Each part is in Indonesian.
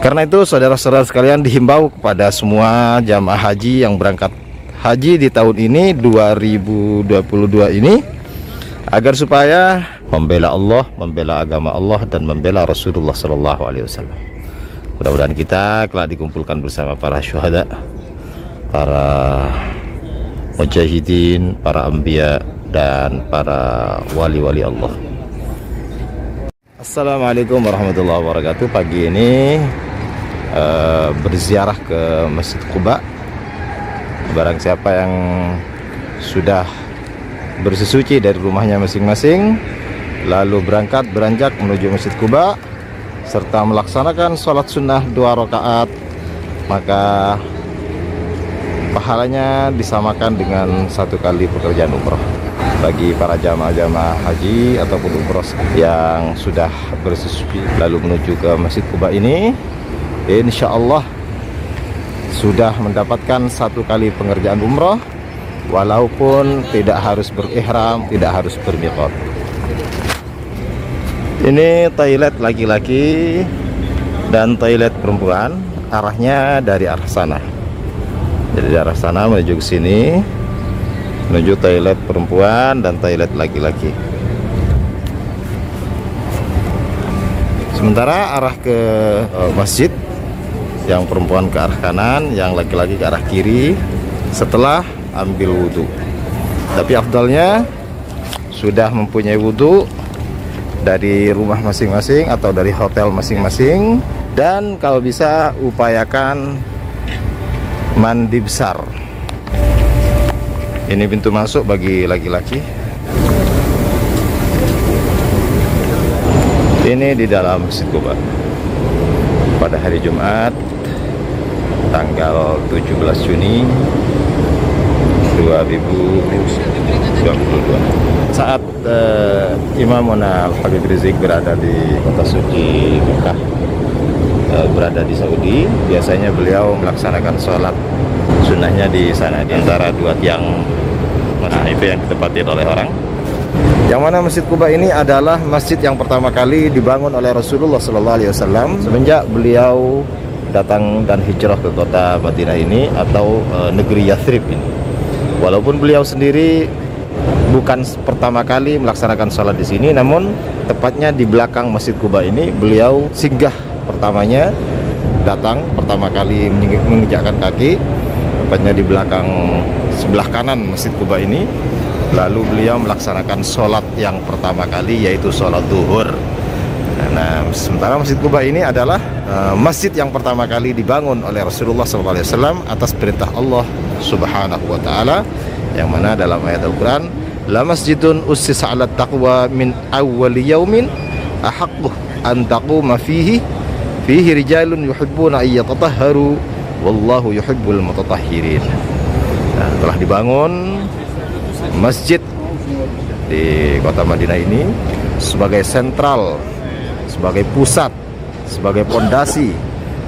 Karena itu saudara-saudara sekalian, dihimbau kepada semua jamaah haji yang berangkat haji di tahun ini 2022 ini, agar supaya membela Allah, membela agama Allah, dan membela Rasulullah SAW. Mudah-mudahan kita kelak dikumpulkan bersama para syuhada, para mujahidin, para anbiya, dan para wali-wali Allah. Assalamualaikum warahmatullahi wabarakatuh. Pagi ini berziarah ke Masjid Quba. Barang siapa yang sudah bersesuci dari rumahnya masing-masing, lalu beranjak menuju Masjid Quba serta melaksanakan sholat sunnah 2 rakaat, maka pahalanya disamakan dengan 1 kali pekerjaan umroh. Bagi para jamaah haji ataupun umroh yang sudah bersesuci lalu menuju ke Masjid Quba ini, insya Allah sudah mendapatkan 1 kali pengerjaan umroh, walaupun tidak harus berihram, tidak harus bermiqat. Ini toilet laki-laki dan toilet perempuan, arahnya dari arah sana. Jadi dari arah sana menuju ke sini, menuju toilet perempuan dan toilet laki-laki. Sementara arah ke masjid, yang perempuan ke arah kanan, yang laki-laki ke arah kiri setelah ambil wudhu. Tapi afdalnya sudah mempunyai wudhu dari rumah masing-masing atau dari hotel masing-masing, dan kalau bisa upayakan mandi besar. Ini pintu masuk bagi laki-laki. Ini di dalam Masjid Quba pada hari Jumat tanggal 17 Juni 2022. Saat Imam Al-Habib Rizik berada di kota suci Mekah, berada di Saudi, biasanya beliau melaksanakan sholat sunnahnya di sana, di antara 2 tiang. Nah, itu yang ditempati oleh orang. Yang mana Masjid Quba ini adalah masjid yang pertama kali dibangun oleh Rasulullah SAW semenjak beliau datang dan hijrah ke kota Madinah ini, atau negeri Yathrib ini. Walaupun beliau sendiri bukan pertama kali melaksanakan sholat di sini, namun tepatnya di belakang Masjid Quba ini beliau singgah pertamanya, datang pertama kali menginjakkan kaki, tepatnya di belakang sebelah kanan Masjid Quba ini. Lalu beliau melaksanakan sholat yang pertama kali, yaitu sholat zuhur. Nah, sementara Masjid Quba ini adalah masjid yang pertama kali dibangun oleh Rasulullah SAW atas perintah Allah Subhanahu wa Ta'ala, yang mana dalam ayat Al-Quran, la masjidun ussisa 'ala taqwa min awwali yaumin ahaqqu an taquma fihi rijalun yuhibbuna ay yatatahharu wallahu yuhibbul mutatahhirin. Nah, telah dibangun masjid di kota Madinah ini sebagai sentral, sebagai pusat, sebagai pondasi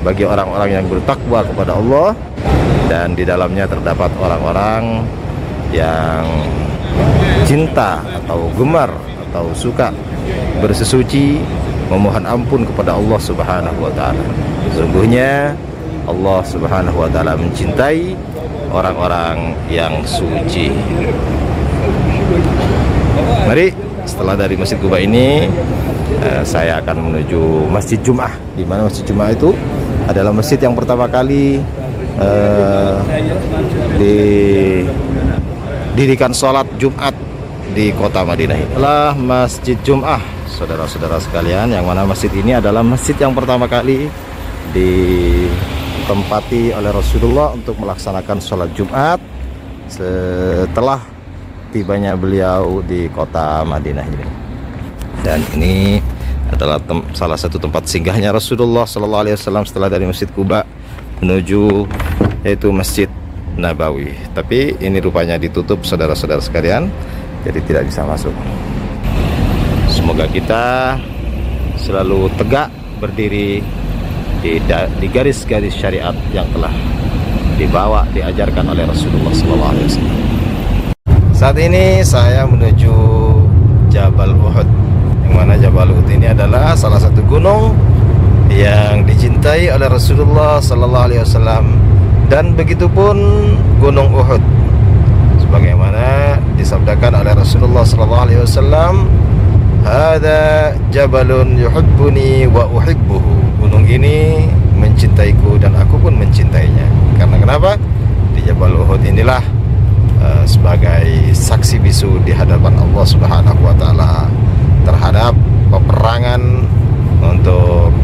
bagi orang-orang yang bertakwa kepada Allah, dan di dalamnya terdapat orang-orang yang cinta atau gemar atau suka bersesuci, memohon ampun kepada Allah Subhanahu wa Ta'ala. Sesungguhnya Allah Subhanahu wa Ta'ala mencintai orang-orang yang suci. Mari, setelah dari Masjid Quba ini, saya akan menuju Masjid Jum'ah, di mana Masjid Jum'ah itu adalah masjid yang pertama kali didirikan sholat Jumat di kota Madinah. Itulah Masjid Jum'ah, saudara-saudara sekalian, yang mana masjid ini adalah masjid yang pertama kali ditempati oleh Rasulullah untuk melaksanakan sholat Jumat setelah tibanya beliau di kota Madinah ini. Dan ini adalah salah satu tempat singgahnya Rasulullah SAW setelah dari Masjid Quba menuju yaitu Masjid Nabawi. Tapi ini rupanya ditutup, saudara-saudara sekalian, jadi tidak bisa masuk. Semoga kita selalu tegak berdiri di garis-garis syariat yang telah diajarkan oleh Rasulullah SAW. Saat ini saya menuju Jabal Uhud, yang mana Jabal Uhud ini adalah salah satu gunung yang dicintai oleh Rasulullah sallallahu alaihi wasallam, dan begitupun Gunung Uhud sebagaimana disabdakan oleh Rasulullah sallallahu alaihi wasallam, "Hadza jabalun yuhibbuni wa uhibbuhu." Gunung ini mencintaiku dan aku pun mencintainya. Karena kenapa? Di Jabal Uhud inilah sebagai saksi bisu di hadapan Allah Subhanahu wa taala terhadap peperangan untuk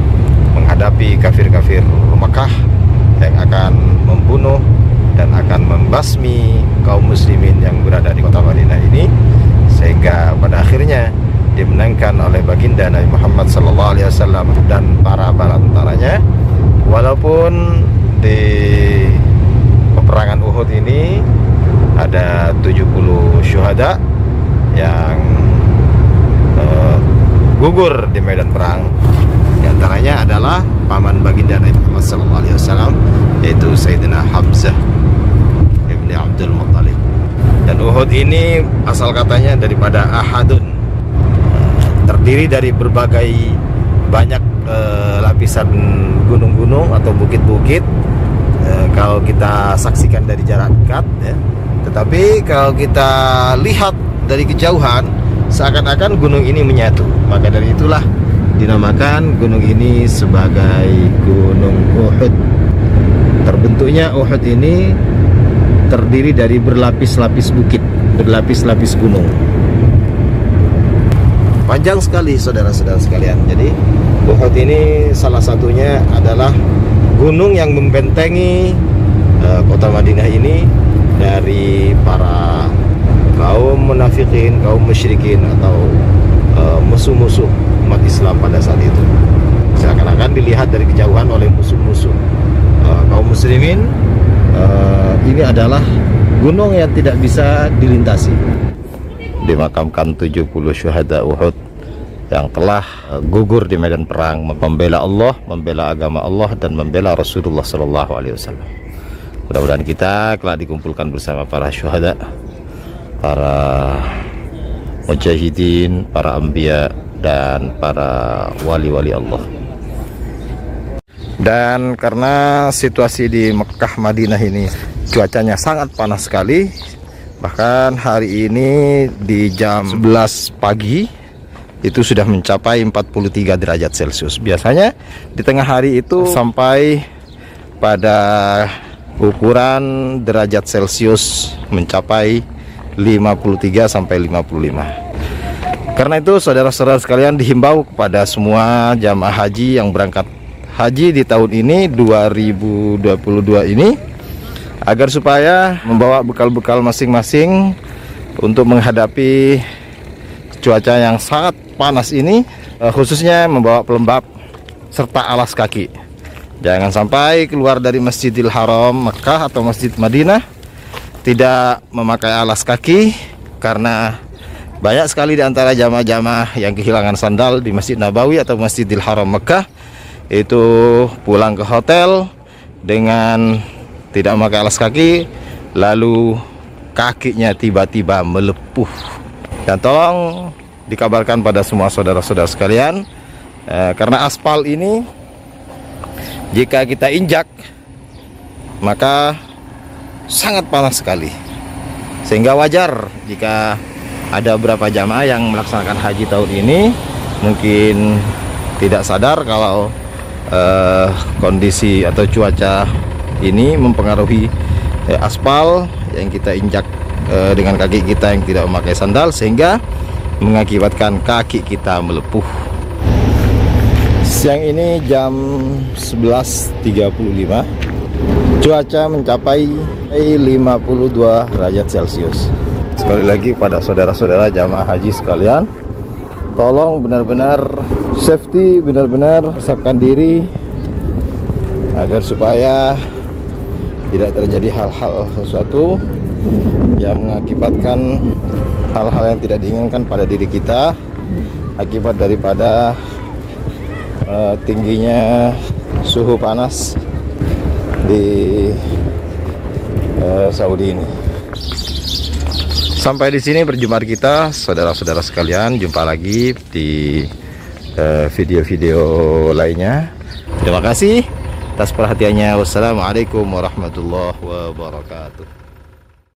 menghadapi kafir-kafir Makkah yang akan membunuh dan akan membasmi kaum muslimin yang berada di kota Madinah ini, sehingga pada akhirnya dimenangkan oleh baginda Nabi Muhammad SAW dan para bala tentaranya. Walaupun di peperangan Uhud ini ada 70 syuhada yang gugur di medan perang. Di antaranya adalah paman baginda Nabi Muhammad SAW, yaitu Sayyidina Hamzah ibn Abdul Muttalib. Dan Uhud ini asal katanya daripada ahadun, terdiri dari berbagai banyak lapisan gunung-gunung atau bukit-bukit kalau kita saksikan dari jarak dekat ya. Tetapi kalau kita lihat dari kejauhan, seakan-akan gunung ini menyatu. Maka dari itulah dinamakan gunung ini sebagai Gunung Uhud. Terbentuknya Uhud ini terdiri dari berlapis-lapis bukit, berlapis-lapis gunung. Panjang sekali saudara-saudara sekalian. Jadi Uhud ini salah satunya adalah gunung yang membentengi kota Madinah ini dari para kaum munafikin, kaum musyrikin atau musuh-musuh umat Islam pada saat itu. Seakan-akan dilihat dari kejauhan oleh musuh-musuh kaum muslimin. Ini adalah gunung yang tidak bisa dilintasi. Dimakamkan 70 syuhada Uhud yang telah gugur di medan perang membela Allah, membela agama Allah, dan membela Rasulullah SAW. Mudah-mudahan kita kelak dikumpulkan bersama para syuhada, para mujahidin, para anbiya, dan para wali-wali Allah. Dan karena situasi di Mekah Madinah ini cuacanya sangat panas sekali, bahkan hari ini di jam 11 pagi itu sudah mencapai 43 derajat Celcius. Biasanya di tengah hari itu sampai pada ukuran derajat Celcius mencapai 53 sampai 55. Karena itu saudara-saudara sekalian, dihimbau kepada semua jamaah haji yang berangkat haji di tahun ini 2022 ini, agar supaya membawa bekal-bekal masing-masing untuk menghadapi cuaca yang sangat panas ini, khususnya membawa pelembab serta alas kaki. Jangan sampai keluar dari Masjidil Haram Mekah atau Masjid Madinah tidak memakai alas kaki, karena banyak sekali di antara jamaah-jamaah yang kehilangan sandal di Masjid Nabawi atau Masjidil Haram Mekah itu pulang ke hotel dengan tidak memakai alas kaki, lalu kakinya tiba-tiba melepuh. Dan tolong dikabarkan pada semua saudara-saudara sekalian, karena aspal ini jika kita injak maka sangat panas sekali, sehingga wajar jika ada beberapa jamaah yang melaksanakan haji tahun ini mungkin tidak sadar kalau kondisi atau cuaca ini mempengaruhi aspal yang kita injak dengan kaki kita yang tidak memakai sandal, sehingga mengakibatkan kaki kita melepuh. Siang ini jam 11.35, cuaca mencapai 52 derajat Celcius. Sekali lagi pada saudara-saudara jamaah haji sekalian, tolong benar-benar safety, benar-benar persiapkan diri agar supaya tidak terjadi hal-hal sesuatu yang mengakibatkan hal-hal yang tidak diinginkan pada diri kita akibat daripada tingginya suhu panas di Saudi ini. Sampai di sini perjumpaan kita saudara-saudara sekalian. Jumpa lagi di video-video lainnya. Terima kasih atas perhatiannya. Wassalamualaikum warahmatullahi wabarakatuh.